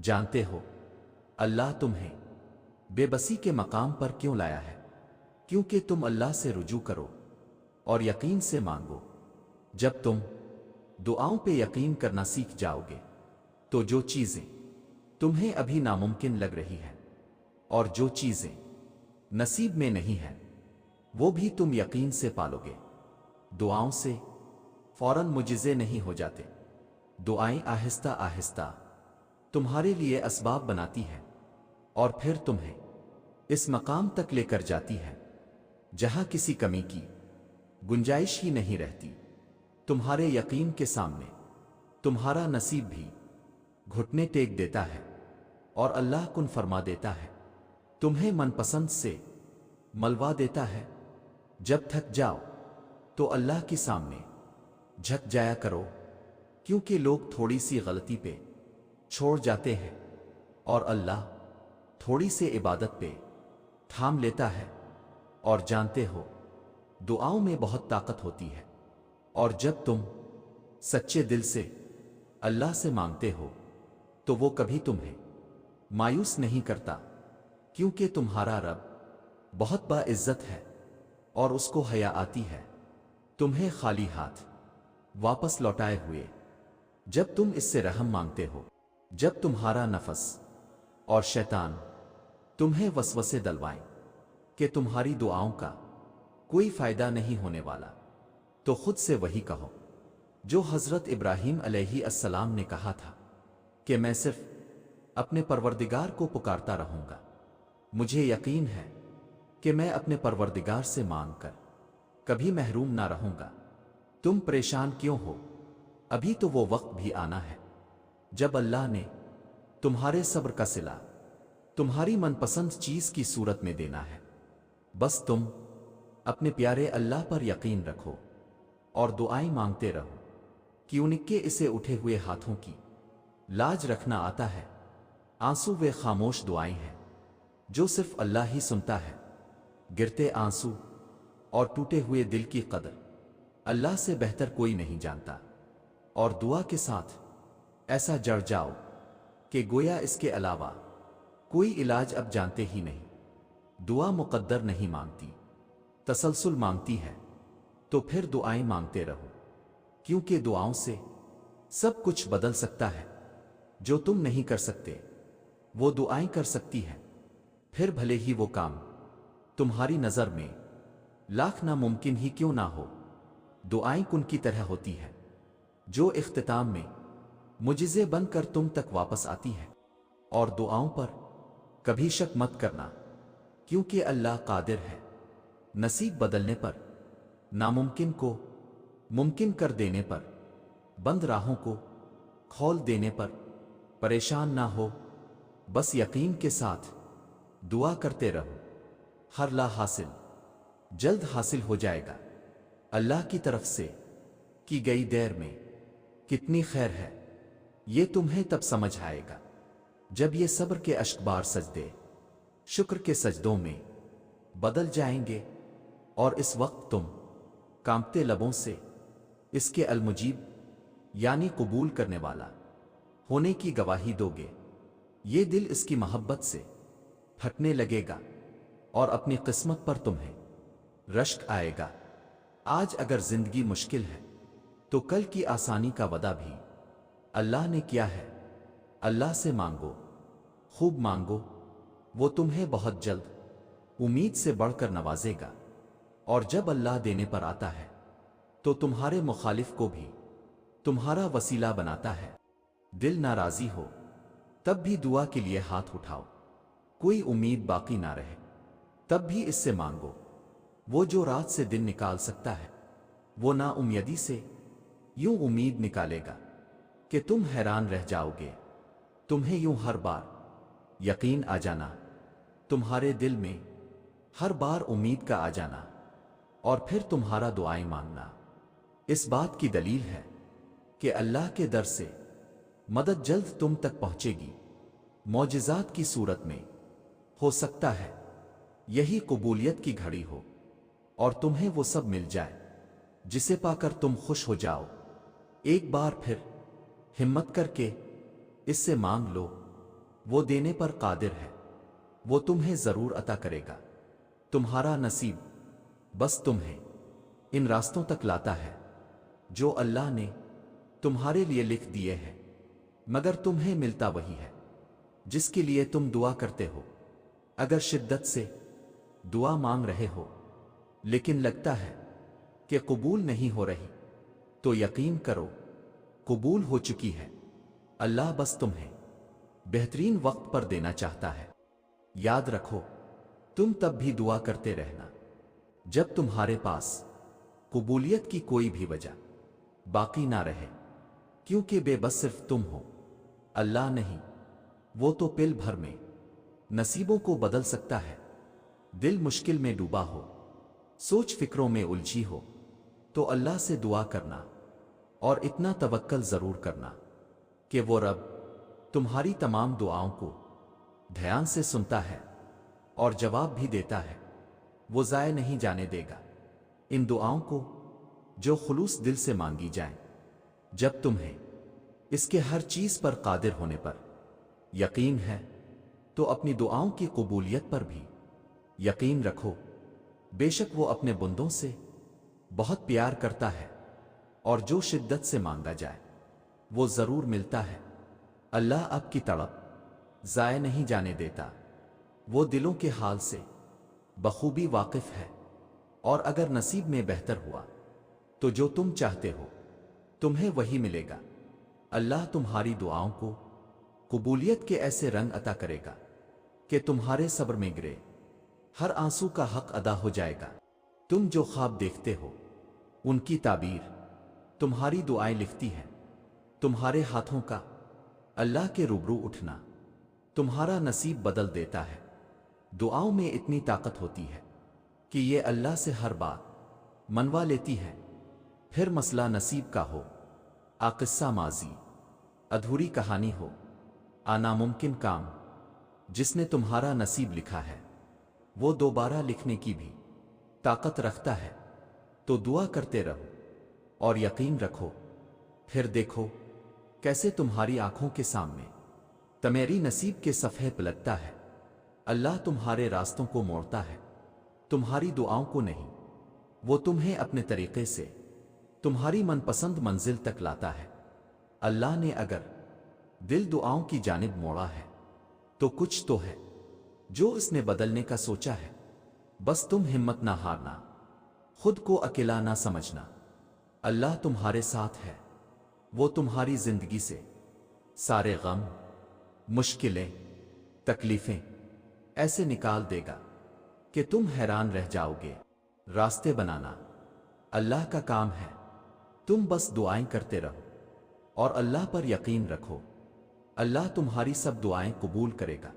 जानते हो अल्लाह तुम्हें बेबसी के मकाम पर क्यों लाया है? क्योंकि तुम अल्लाह से रुजू करो और यकीन से मांगो। जब तुम दुआओं पे यकीन करना सीख जाओगे तो जो चीजें तुम्हें अभी नामुमकिन लग रही हैं और जो चीजें नसीब में नहीं है वो भी तुम यकीन से पालोगे। दुआओं से फौरन मुजिज़े नहीं हो जाते। दुआएं आहिस्ता आहिस्ता तुम्हारे लिए असबाब बनाती है और फिर तुम्हें इस मकाम तक लेकर जाती है जहां किसी कमी की गुंजाइश ही नहीं रहती। तुम्हारे यकीन के सामने तुम्हारा नसीब भी घुटने टेक देता है और अल्लाह कुन फरमा देता है, तुम्हें मनपसंद से मलवा देता है। जब थक जाओ तो अल्लाह के सामने झक जाया करो, क्योंकि लोग थोड़ी सी गलती पे छोड़ जाते हैं और अल्लाह थोड़ी सी इबादत पे थाम लेता है। और जानते हो दुआओं में बहुत ताकत होती है और जब तुम सच्चे दिल से अल्लाह से मांगते हो तो वो कभी तुम्हें मायूस नहीं करता, क्योंकि तुम्हारा रब बहुत बाइज्जत है और उसको हया आती है तुम्हें खाली हाथ वापस लौटाए हुए। जब तुम इससे रहम मांगते हो, जब तुम्हारा नफस और शैतान तुम्हें वसवसे दलवाएं कि तुम्हारी दुआओं का कोई फायदा नहीं होने वाला, तो खुद से वही कहो जो हजरत इब्राहीम अलैहिस्सलाम ने कहा था कि मैं सिर्फ अपने परवरदिगार को पुकारता रहूंगा। मुझे यकीन है कि मैं अपने परवरदिगार से मांग कर कभी महरूम ना रहूंगा। तुम परेशान क्यों हो? अभी तो वो वक्त भी आना है जब अल्लाह ने तुम्हारे सब्र का सिला तुम्हारी मनपसंद चीज की सूरत में देना है। बस तुम अपने प्यारे अल्लाह पर यकीन रखो और दुआएं मांगते रहो, क्योंकि इसे उठे हुए हाथों की लाज रखना आता है। आंसू वे खामोश दुआएं हैं जो सिर्फ अल्लाह ही सुनता है। गिरते आंसू और टूटे हुए दिल की कदर अल्लाह से बेहतर कोई नहीं जानता। और दुआ के साथ ऐसा जड़ जाओ कि गोया इसके अलावा कोई इलाज अब जानते ही नहीं। दुआ मुकद्दर नहीं मांगती, तसलसल मांगती है। तो फिर दुआएं मांगते रहो, क्योंकि दुआओं से सब कुछ बदल सकता है। जो तुम नहीं कर सकते वो दुआएं कर सकती हैं। फिर भले ही वो काम तुम्हारी नजर में लाख नामुमकिन ही क्यों ना हो, दुआएं कुन की तरह होती है जो इख्तिताम में मुजिज़े बनकर तुम तक वापस आती है। और दुआओं पर कभी शक मत करना, क्योंकि अल्लाह कादिर है नसीब बदलने पर, नामुमकिन को मुमकिन कर देने पर, बंद राहों को खोल देने पर। परेशान ना हो, बस यकीन के साथ दुआ करते रहो। हर ला हासिल जल्द हासिल हो जाएगा। अल्लाह की तरफ से की गई देर में कितनी खैर है ये तुम्हें तब समझ आएगा जब ये सब्र के अश्कबार सजदे शुक्र के सजदों में बदल जाएंगे। और इस वक्त तुम कांपते लबों से इसके अलमुजीब यानी कबूल करने वाला होने की गवाही दोगे। ये दिल इसकी मोहब्बत से फटने लगेगा और अपनी किस्मत पर तुम्हें रश्क आएगा। आज अगर जिंदगी मुश्किल है तो कल की आसानी का वादा भी अल्लाह ने किया है। अल्लाह से मांगो, खूब मांगो, वो तुम्हें बहुत जल्द उम्मीद से बढ़कर नवाजेगा। और जब अल्लाह देने पर आता है तो तुम्हारे मुखालिफ को भी तुम्हारा वसीला बनाता है। दिल नाराजी हो तब भी दुआ के लिए हाथ उठाओ, कोई उम्मीद बाकी ना रहे तब भी इससे मांगो। वो जो रात से दिन निकाल सकता है वो ना उम्मीदी से यूं उम्मीद निकालेगा कि तुम हैरान रह जाओगे। तुम्हें यूं हर बार यकीन आ जाना, तुम्हारे दिल में हर बार उम्मीद का आ जाना और फिर तुम्हारा दुआएं मांगना इस बात की दलील है कि अल्लाह के दर से मदद जल्द तुम तक पहुंचेगी, मौजिज़ात की सूरत में। हो सकता है यही कबूलियत की घड़ी हो और तुम्हें वो सब मिल जाए जिसे पाकर तुम खुश हो जाओ। एक बार फिर हिम्मत करके इससे मांग लो وہ دینے پر قادر ہے، وہ تمہیں ضرور عطا کرے گا۔ تمہارا نصیب بس تمہیں ان راستوں تک لاتا ہے جو اللہ نے تمہارے لیے لکھ دیے ہیں، مگر تمہیں ملتا وہی ہے جس کے لیے تم دعا کرتے ہو۔ اگر شدت سے دعا مانگ رہے ہو لیکن لگتا ہے کہ قبول نہیں ہو رہی، تو یقین کرو قبول ہو چکی ہے۔ اللہ بس تمہیں بہترین وقت پر دینا چاہتا ہے۔ یاد رکھو، تم تب بھی دعا کرتے رہنا جب تمہارے پاس قبولیت کی کوئی بھی وجہ باقی نہ رہے، کیونکہ بے بس صرف تم ہو، اللہ نہیں۔ وہ تو پل بھر میں نصیبوں کو بدل سکتا ہے۔ دل مشکل میں ڈوبا ہو، سوچ فکروں میں الجھی ہو، تو اللہ سے دعا کرنا اور اتنا توکل ضرور کرنا کہ وہ رب تمہاری تمام دعاؤں کو دھیان سے سنتا ہے اور جواب بھی دیتا ہے۔ وہ ضائع نہیں جانے دے گا ان دعاؤں کو جو خلوص دل سے مانگی جائیں۔ جب تمہیں اس کے ہر چیز پر قادر ہونے پر یقین ہے تو اپنی دعاؤں کی قبولیت پر بھی یقین رکھو۔ بے شک وہ اپنے بندوں سے بہت پیار کرتا ہے، اور جو شدت سے مانگا جائے وہ ضرور ملتا ہے۔ اللہ آپ کی تڑپ ضائع نہیں جانے دیتا، وہ دلوں کے حال سے بخوبی واقف ہے، اور اگر نصیب میں بہتر ہوا تو جو تم چاہتے ہو تمہیں وہی ملے گا۔ اللہ تمہاری دعاؤں کو قبولیت کے ایسے رنگ عطا کرے گا کہ تمہارے صبر میں گرے ہر آنسو کا حق ادا ہو جائے گا۔ تم جو خواب دیکھتے ہو ان کی تعبیر تمہاری دعائیں لکھتی ہیں۔ تمہارے ہاتھوں کا اللہ کے روبرو اٹھنا تمہارا نصیب بدل دیتا ہے۔ دعاؤں میں اتنی طاقت ہوتی ہے کہ یہ اللہ سے ہر بات منوا لیتی ہے، پھر مسئلہ نصیب کا ہو، قصہ ماضی ادھوری کہانی ہو، ناممکن کام جس نے تمہارا نصیب لکھا ہے وہ دوبارہ لکھنے کی بھی طاقت رکھتا ہے۔ تو دعا کرتے رہو اور یقین رکھو، پھر دیکھو کیسے تمہاری آنکھوں کے سامنے تمہاری نصیب کے صفحے پلٹتا ہے۔ اللہ تمہارے راستوں کو موڑتا ہے، تمہاری دعاؤں کو نہیں۔ وہ تمہیں اپنے طریقے سے تمہاری من پسند منزل تک لاتا ہے۔ اللہ نے اگر دل دعاؤں کی جانب موڑا ہے تو کچھ تو ہے جو اس نے بدلنے کا سوچا ہے۔ بس تم ہمت نہ ہارنا، خود کو اکیلا نہ سمجھنا۔ اللہ تمہارے ساتھ ہے، وہ تمہاری زندگی سے سارے غم، مشکلیں، تکلیفیں ایسے نکال دے گا کہ تم حیران رہ جاؤ گے۔ راستے بنانا اللہ کا کام ہے، تم بس دعائیں کرتے رہو اور اللہ پر یقین رکھو۔ اللہ تمہاری سب دعائیں قبول کرے گا۔